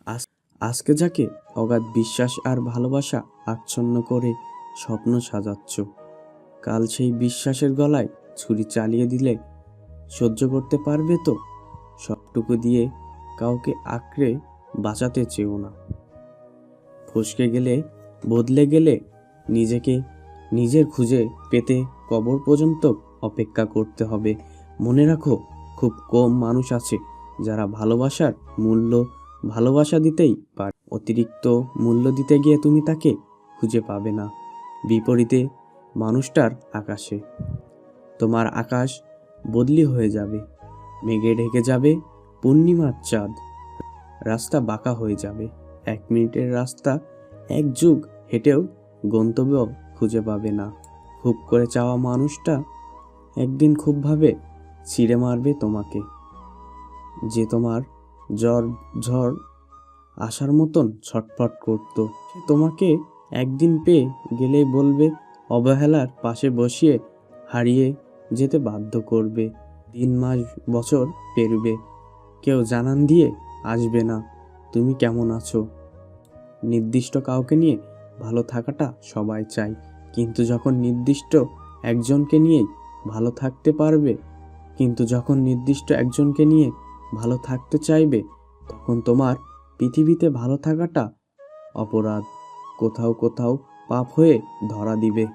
আজ আজকে যাকে অগাধ বিশ্বাস আর ভালোবাসা আচ্ছন্ন করে স্বপ্ন সাজাচ্ছ, কাল সেই বিশ্বাসের গলায় ছুরি চালিয়ে দিলে সহ্য করতে পারবে তো? সবটুকু দিয়ে কাউকে আঁকড়ে বাঁচাতে চেও না। ফসকে গেলে, বদলে গেলে নিজেকে নিজের খুঁজে পেতে কবর পর্যন্ত অপেক্ষা করতে হবে। মনে রাখো, খুব কম মানুষ আছে যারা ভালোবাসার মূল্য ভালোবাসা দিতেই পারে। অতিরিক্ত মূল্য দিতে গিয়ে তুমি তাকে খুঁজে পাবে না বিপরীতে মানুষটার আকাশে। তোমার আকাশ বদলি হয়ে যাবে, মেঘে ঢেকে যাবে পূর্ণিমার চাঁদ, রাস্তা বাঁকা হয়ে যাবে। 1 মিনিটের রাস্তা 1 যুগ হেঁটেও গন্তব্য খুঁজে পাবে না। খুব করে চাওয়া মানুষটা একদিন খুবভাবে ছিঁড়ে মারবে তোমাকে, যে তোমার ঝড় আসার মতন ছটফট করত। সে তোমাকে একদিন পেয়ে গেলেই বলবে, অবহেলার পাশে বসিয়ে হারিয়ে যেতে বাধ্য করবে। দিন মাস বছর পেরবে, কেউ জানান দিয়ে আসবে না তুমি কেমন আছো। নির্দিষ্ট কাউকে নিয়ে ভালো থাকাটা সবাই চায়, কিন্তু যখন নির্দিষ্ট একজনকে নিয়েই ভালো থাকতে পারবে যখন নির্দিষ্ট একজনকে নিয়ে ভালো থাকতে চাইবে, তখন তোমার পৃথিবীতে ভালো থাকাটা অপরাধ, কোথাও কোথাও পাপ হয়ে ধরা দিবে।